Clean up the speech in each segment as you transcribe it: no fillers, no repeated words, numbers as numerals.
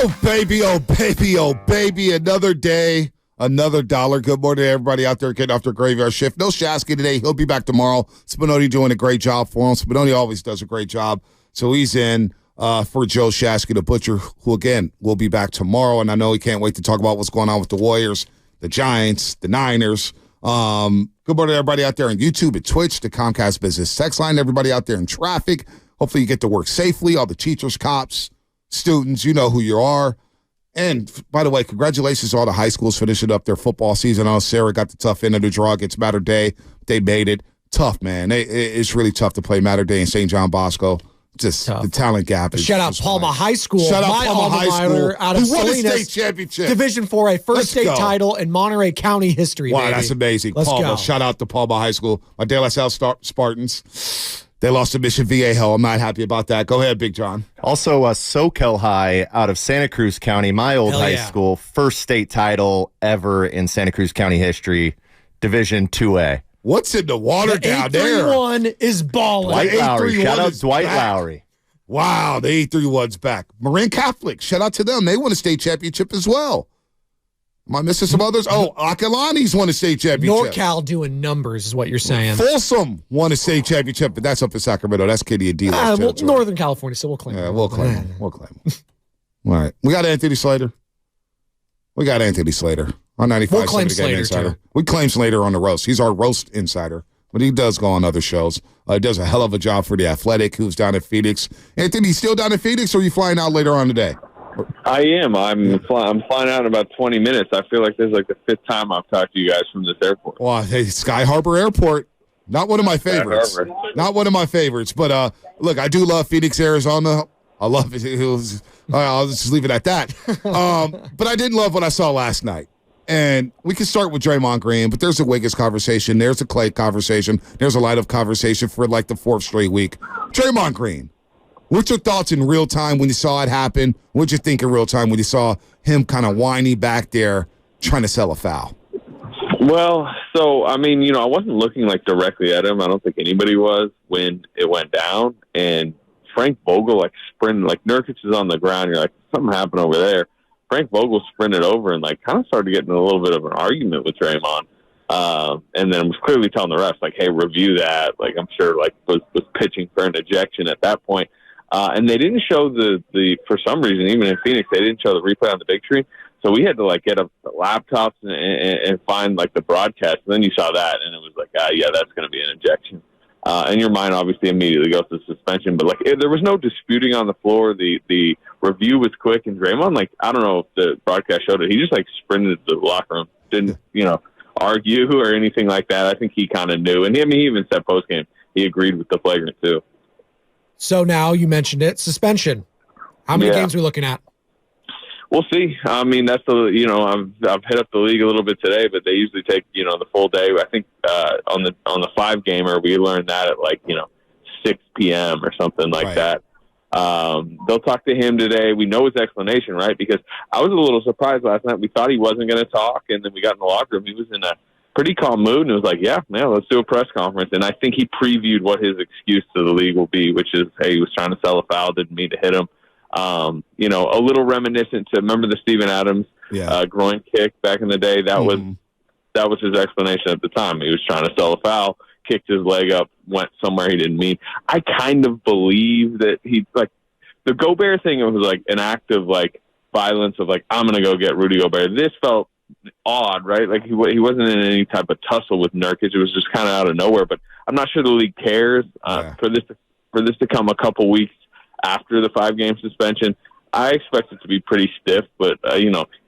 Oh, baby, oh, baby, oh, baby. Another day, another dollar. Good morning to everybody out there getting off their graveyard shift. No Shasky today. He'll be back tomorrow. Spinoni doing a great job for him. Spinoni always does a great job. So he's in for Joe Shasky, the butcher, who, again, will be back tomorrow. And I know he can't wait to talk about what's going on with the Warriors, the Giants, the Niners. Good morning to everybody out there on YouTube and Twitch, the Comcast Business Text Line, everybody out there in traffic. Hopefully you get to work safely, all the teachers, cops, students, you know who you are. And, by the way, congratulations to all the high schools finishing up their football season. I know Sarah got the tough end of the draw against Mater Dei. They made it. Tough, man. It's really tough to play Mater Dei and St. John Bosco. Just tough. The talent gap is. Shout out Palma High School. Shout out Palma High School. Out of who won a Salinas, state championship. Division IV, a first state title in Monterey County history. Wow, baby. That's amazing. Let's Palma. go. Shout out to Palma High School. My De La Salle Spartans. They lost to Mission Viejo. I'm not happy about that. Go ahead, Big John. Also, Soquel High out of Santa Cruz County, my old high school, first state title ever in Santa Cruz County history, Division 2A. What's in the water down there? 831 is balling. Dwight Lowry. Shout out Dwight Lowry. Wow, the 831's back. Marin Catholic. Shout out to them. They won a state championship as well. Am I missing some others? Oh, Akalani's won a state championship. NorCal doing numbers is what you're saying. Folsom won a state championship, but that's up in Sacramento. That's Kitty and D. Well, Northern California, so we'll claim Yeah, it. we'll claim him. We'll claim him. All right. We got Anthony Slater. On 95.7 We'll claim The Game Slater, Insider. too. We claim Slater on the roast. He's our roast insider, but he does go on other shows. He does a hell of a job for The Athletic, who's down at Phoenix. Anthony, you still down at Phoenix, or are you flying out later on today? I am. I'm flying out in about 20 minutes. I feel like this is like the fifth time I've talked to you guys from this airport. Well, hey, Sky Harbor Airport, not one of my favorites. Not one of my favorites. But, look, I do love Phoenix, Arizona. I love it. I'll just leave it at that. But I didn't love what I saw last night. And we can start with Draymond Green, but there's a Wiggins conversation. There's a Klay conversation. There's a light of conversation for like the fourth straight week. Draymond Green. What's your thoughts in real time when you saw it happen? What'd you think in real time when you saw him kind of whiny back there trying to sell a foul? Well, so, I mean, I wasn't looking like directly at him. I don't think anybody was when it went down. And Frank Vogel, sprinted, Nurkic is on the ground. You're like, something happened over there. Frank Vogel sprinted over and, kind of started getting a little bit of an argument with Draymond. And then was clearly telling the refs, hey, review that. I'm sure, was pitching for an ejection at that point. And they didn't show the for some reason, even in Phoenix, they didn't show the replay on the big screen. So we had to get up the laptops and find the broadcast. And then you saw that, and it was yeah, that's going to be an ejection. And your mind obviously immediately goes to suspension. But there was no disputing on the floor. The review was quick, and Draymond, I don't know if the broadcast showed it. He just sprinted to the locker room, didn't argue or anything like that. I think he kind of knew, and he even said post game he agreed with the flagrant too. So now you mentioned it, suspension. How many games are we looking at? We'll see. I mean, that's I've hit up the league a little bit today, but they usually take the full day. I think on the 5-gamer we learned that at 6 p.m. or something like that. They'll talk to him today. We know his explanation, right? Because I was a little surprised last night. We thought he wasn't going to talk, and then we got in the locker room. He was in a pretty calm mood, and it was let's do a press conference. And I think he previewed what his excuse to the league will be, which is, hey, he was trying to sell a foul, didn't mean to hit him. A little reminiscent to, remember the Steven Adams groin kick back in the day? That was his explanation at the time. He was trying to sell a foul, kicked his leg up, went somewhere he didn't mean. I kind of believe that he, the Gobert thing, it was an act of violence of I'm going to go get Rudy Gobert. This felt odd, right? He wasn't in any type of tussle with Nurkic. It was just kind of out of nowhere. But I'm not sure the league cares for this to come a couple weeks after the 5-game suspension. I expect it to be pretty stiff, but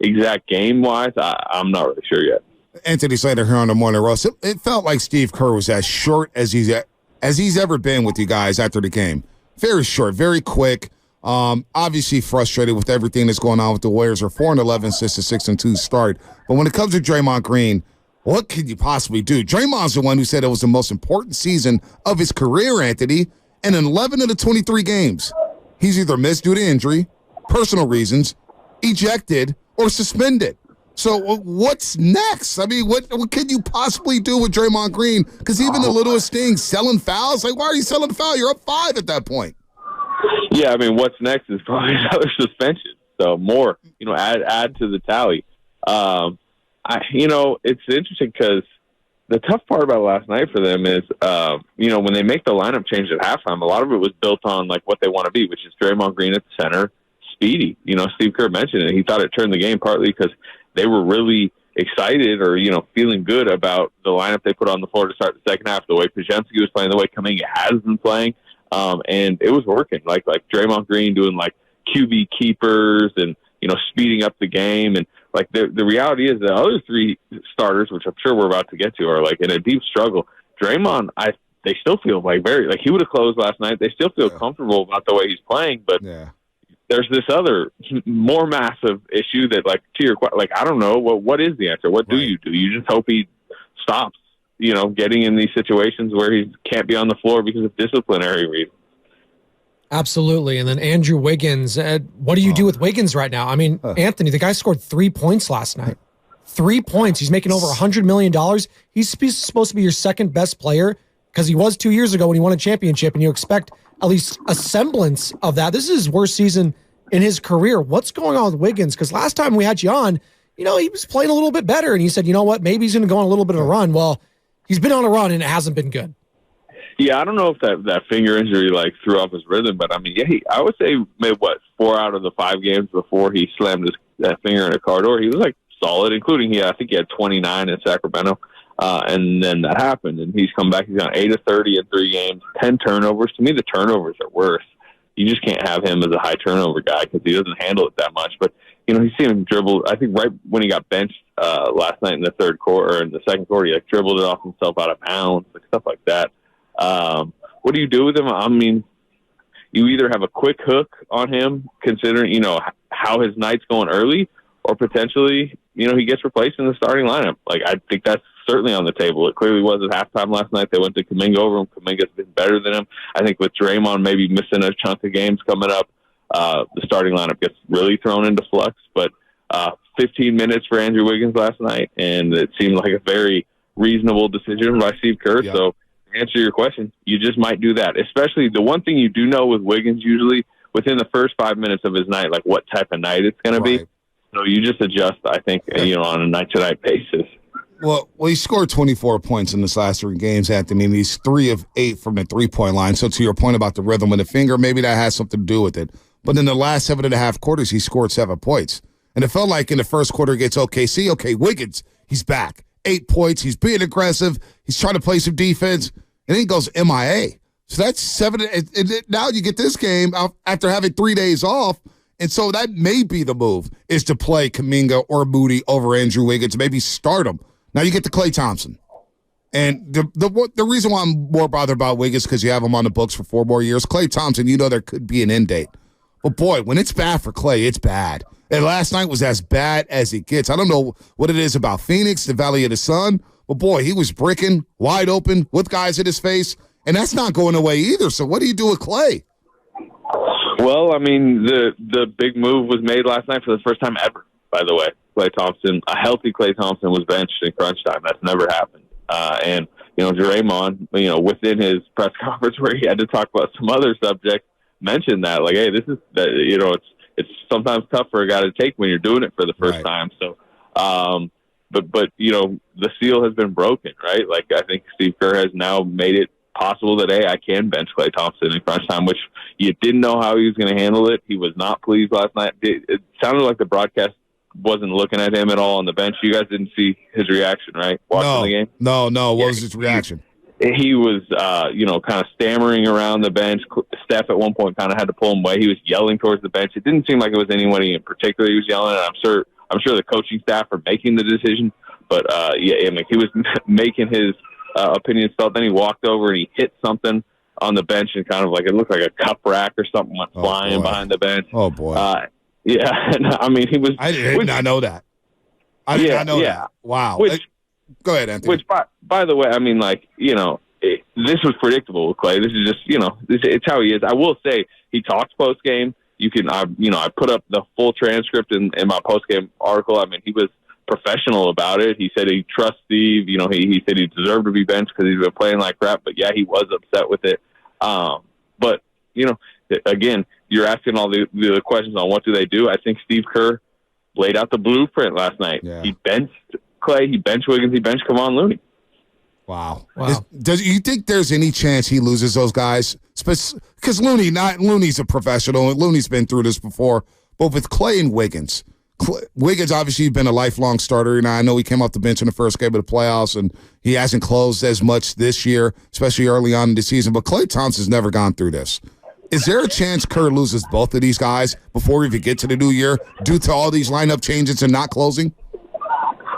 exact game wise, I'm not really sure yet. Anthony Slater here on the Morning Roast. It felt like Steve Kerr was as short as he's ever been with you guys after the game. Very short, very quick. Obviously frustrated with everything that's going on with the Warriors. Are 4-11 since the 6-2 start. But when it comes to Draymond Green, what could you possibly do? Draymond's the one who said it was the most important season of his career, Anthony. And in 11 of the 23 games, he's either missed due to injury, personal reasons, ejected, or suspended. So what's next? I mean, what can you possibly do with Draymond Green? Because even the littlest things, selling fouls, why are you selling a foul? You're up 5 at that point. Yeah, I mean, what's next is probably another suspension. So more, add to the tally. It's interesting because the tough part about last night for them is, when they make the lineup change at halftime, a lot of it was built on like what they want to be, which is Draymond Green at the center, speedy. Steve Kerr mentioned it. He thought it turned the game partly because they were really excited or, feeling good about the lineup they put on the floor to start the second half, the way Pajemski was playing, the way Kuminga has been playing. And it was working. Like Draymond Green doing like QB keepers and, speeding up the game. And like the reality is the other three starters, which I'm sure we're about to get to, are like in a deep struggle. Draymond, they still feel like he would have closed last night. They still feel comfortable about the way he's playing, but there's this other more massive issue that, like, to your question, like, I don't know what is the answer. What do you do? You just hope he stops, getting in these situations where he can't be on the floor because of disciplinary reasons. Absolutely. And then Andrew Wiggins, what do you do with Wiggins right now? I mean, Anthony, the guy scored 3 points last night. 3 points. He's making over $100 million. He's supposed to be your second best player because he was 2 years ago when he won a championship, and you expect at least a semblance of that. This is his worst season in his career. What's going on with Wiggins? Because last time we had you on, he was playing a little bit better, and you said, you know what, maybe he's going to go on a little bit of a run. Well, he's been on a run, and it hasn't been good. Yeah, I don't know if that finger injury threw off his rhythm, but I mean, I would say maybe 4 out of the 5 games before he slammed that finger in a car door, he was like solid, including I think he had 29 in Sacramento, and then that happened, and he's come back. He's gone 8 of 30 in 3 games, 10 turnovers. To me, the turnovers are worse. You just can't have him as a high turnover guy because he doesn't handle it that much. But he's seen him dribble. I think right when he got benched last night in the third quarter or in the second quarter, he dribbled it off himself out of bounds, stuff like that. What do you do with him? I mean, you either have a quick hook on him, considering, how his night's going early, or potentially, he gets replaced in the starting lineup. Like, I think that's certainly on the table. It clearly was at halftime last night. They went to Kuminga over him. Kuminga's been better than him. I think with Draymond maybe missing a chunk of games coming up, the starting lineup gets really thrown into flux. But 15 minutes for Andrew Wiggins last night, and it seemed like a very reasonable decision by Steve Kerr. Yep. So, answer your question, you just might do that. Especially the one thing you do know with Wiggins, usually within the first 5 minutes of his night, like what type of night it's going to be. So you just adjust, I think, on a night-to-night basis. Well, he scored 24 points in this last 3 games, Anthony, and he's 3 of 8 from the three-point line. So to your point about the rhythm with the finger, maybe that has something to do with it. But in the last 7.5 quarters, he scored 7 points. And it felt like in the first quarter against OKC, Wiggins, he's back. 8 points, he's being aggressive, he's trying to play some defense, and then he goes MIA. So that's 7. And now you get this game after having 3 days off, and so that may be the move, is to play Kuminga or Moody over Andrew Wiggins, maybe start him. Now you get to Klay Thompson. And the reason why I'm more bothered about Wiggins is because you have him on the books for 4 more years. Klay Thompson, there could be an end date. But, boy, when it's bad for Klay, it's bad. And last night was as bad as it gets. I don't know what it is about Phoenix, the Valley of the Sun, but, boy, he was bricking wide open with guys in his face, and that's not going away either. So what do you do with Klay? Well, I mean, the big move was made last night for the first time ever, by the way. Klay Thompson, a healthy Klay Thompson was benched in crunch time. That's never happened. And Draymond, within his press conference where he had to talk about some other subjects, mentioned that, like, hey, this is that, it's sometimes tough for a guy to take when you're doing it for the first time. So, but the seal has been broken, right? Like, I think Steve Kerr has now made it possible that, hey, I can bench Klay Thompson in crunch time, which you didn't know how he was going to handle it. He was not pleased last night. It sounded like the broadcast wasn't looking at him at all on the bench. You guys didn't see his reaction, right? Watching the game? No. What was his reaction? He was, kind of stammering around the bench. Steph at one point kind of had to pull him away. He was yelling towards the bench. It didn't seem like it was anybody in particular he was yelling at. I'm sure the coaching staff are making the decision. But, he was making his opinions felt. Then he walked over and he hit something on the bench, and kind of like it looked like a cup rack or something went flying behind the bench. Oh, boy. Yeah, I mean, he was. I did not know that. I did not know that. Wow. Go ahead, Anthony. Which, by the way, I mean, this was predictable with Klay. This is just, it's how he is. I will say he talks post game. I put up the full transcript in my post game article. I mean, he was professional about it. He said he trusts Steve. He said he deserved to be benched because he's been playing like crap. But yeah, he was upset with it. But again, you're asking all the questions on what do they do. I think Steve Kerr laid out the blueprint last night. Yeah. He benched Klay, he benched Wiggins, he benched Kevon Looney. Wow. Does you think there's any chance he loses those guys? Because Looney's a professional, and Looney's been through this before. But with Klay and Wiggins, Wiggins obviously been a lifelong starter, and I know he came off the bench in the first game of the playoffs, and he hasn't closed as much this year, especially early on in the season. But Klay Thompson's never gone through this. Is there a chance Kerr loses both of these guys before we even get to the new year due to all these lineup changes and not closing?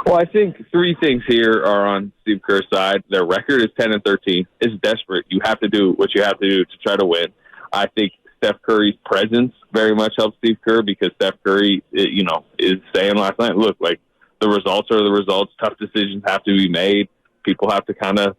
Well, I think three things here are on Steve Kerr's side. Their record is 10-13. It's desperate. You have to do what you have to do to try to win. I think Steph Curry's presence very much helps Steve Kerr because Steph Curry, is saying last night, look, like the results are the results. Tough decisions have to be made. People have to kind of,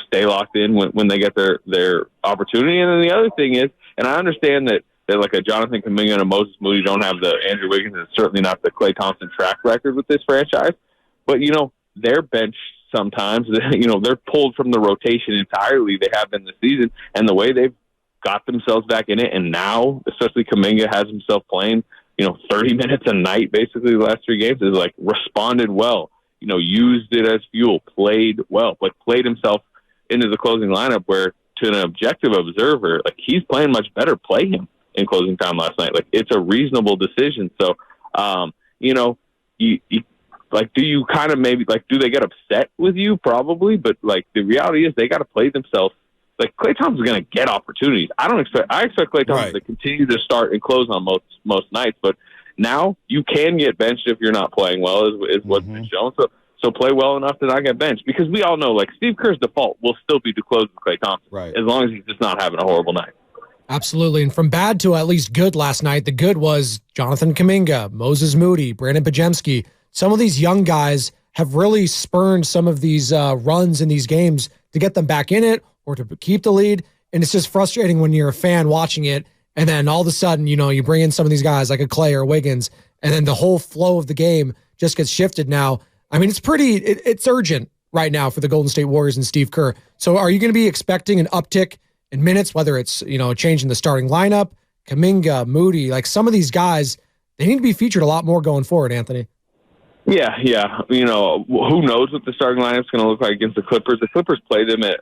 stay locked in when they get their opportunity. And then the other thing is, and I understand that like a Jonathan Kuminga and a Moses Moody don't have the Andrew Wiggins and certainly not the Klay Thompson track record with this franchise. But, they're benched sometimes. They're pulled from the rotation entirely. They have been this season. And the way they've got themselves back in it, and now, especially Kuminga has himself playing, 30 minutes a night, basically the last 3 games, is like responded well, used it as fuel, played well, like played himself into the closing lineup where, to an objective observer, like he's playing much better. Play him in closing time last night. Like it's a reasonable decision. So, like, do you kind of maybe, like, do they get upset with you? Probably. But, like, the reality is they got to play themselves. Like, Klay Thompson's going to get opportunities. I expect Klay Thompson to continue to start and close on most nights. But now you can get benched if you're not playing well, is what's been shown. So play well enough to not get benched. Because we all know, like, Steve Kerr's default will still be to close with Klay Thompson. As long as he's just not having a horrible night. Absolutely. And from bad to at least good last night, the good was Jonathan Kuminga, Moses Moody, Brandon Pajemski. Some of these young guys have really spurned some of these runs in these games to get them back in it or to keep the lead. And it's just frustrating when you're a fan watching it, and then all of a sudden, you bring in some of these guys like a Klay or Wiggins, and then the whole flow of the game just gets shifted now. I mean, it's urgent right now for the Golden State Warriors and Steve Kerr. So are you going to be expecting an uptick in minutes, whether it's, a change in the starting lineup, Kuminga, Moody, like some of these guys, they need to be featured a lot more going forward, Anthony? Yeah. Who knows what the starting lineup's going to look like against the Clippers? The Clippers played them a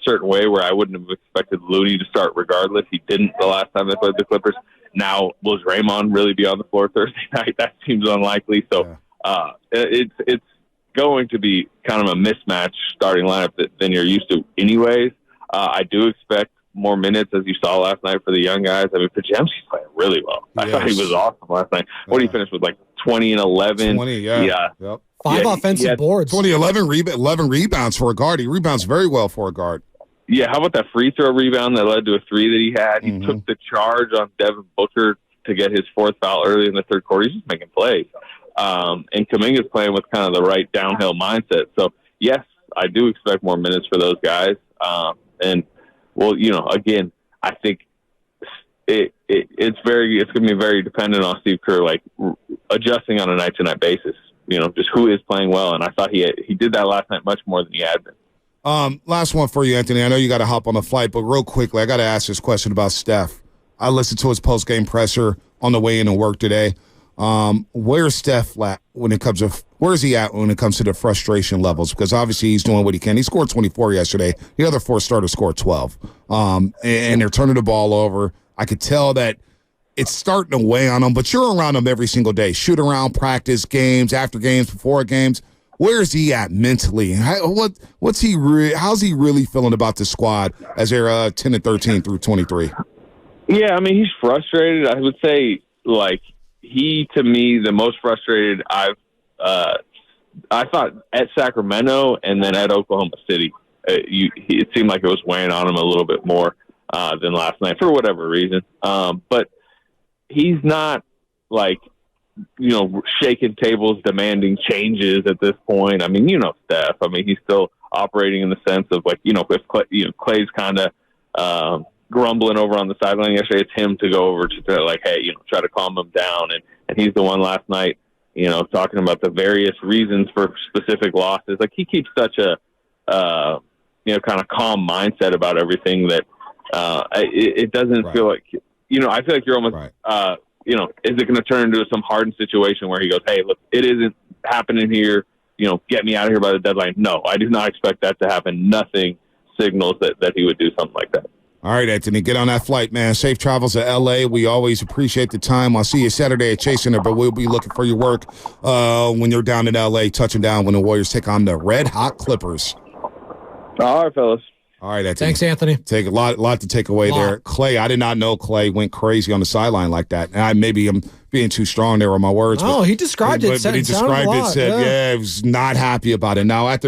certain way where I wouldn't have expected Looney to start regardless. He didn't the last time they played the Clippers. Now, will Draymond really be on the floor Thursday night? That seems unlikely. So it's going to be kind of a mismatch starting lineup than you're used to anyways. I do expect more minutes, as you saw last night, for the young guys. I mean, Pajemski's playing really well. I thought he was awesome last night. What did he finish with, like 20 and 11? 20, yeah. Yep. 5 offensive boards. 11 rebounds for a guard. He rebounds very well for a guard. Yeah, how about that free throw rebound that led to a 3 that he had? He took the charge on Devin Booker to get his 4th foul early in the third quarter. He's just making plays. And Kuminga's playing with kind of the right downhill mindset. So, yes, I do expect more minutes for those guys. Again, I think it's going to be very dependent on Steve Kerr, like adjusting on a night-to-night basis. Just who is playing well, and I thought he did that last night much more than he had been. Last one for you, Anthony. I know you got to hop on the flight, but real quickly, I got to ask this question about Steph. I listened to his post-game presser on the way in to work today. Where's Steph at when it comes to the frustration levels? Because obviously he's doing what he can. He scored 24 yesterday. The other 4 starters scored 12. And they're turning the ball over. I could tell that it's starting to weigh on him, but you're around him every single day. Shoot around, practice, games, after games, before games. Where's he at mentally? How's he really feeling about the squad as they're 10-13 through 23? Yeah, I mean, he's frustrated. I would say, like, he, to me, the most frustrated I thought at Sacramento and then at Oklahoma City. It seemed like it was weighing on him a little bit more than last night for whatever reason. But he's not, like, shaking tables, demanding changes at this point. I mean, Steph. I mean, he's still operating in the sense of, like, if Klay's kind of grumbling over on the sideline yesterday, it's him to go over to like, hey, try to calm him down. And he's the one last night, talking about the various reasons for specific losses. Like, he keeps such a, kind of calm mindset about everything that it doesn't feel like I feel like you're almost, right. Is it going to turn into some hardened situation where he goes, hey, look, it isn't happening here. Get me out of here by the deadline. No, I do not expect that to happen. Nothing signals that he would do something like that. All right, Anthony, get on that flight, man. Safe travels to L.A. We always appreciate the time. I'll see you Saturday at Chase Center, but we'll be looking for your work when you're down in L.A., touching down when the Warriors take on the Red Hot Clippers. All right, fellas. All right, Anthony. Thanks, Anthony. Take a lot to take away there. Klay, I did not know Klay went crazy on the sideline like that. And maybe I'm being too strong there on my words. Oh, he described it. But he described it, said, he was not happy about it. Now, after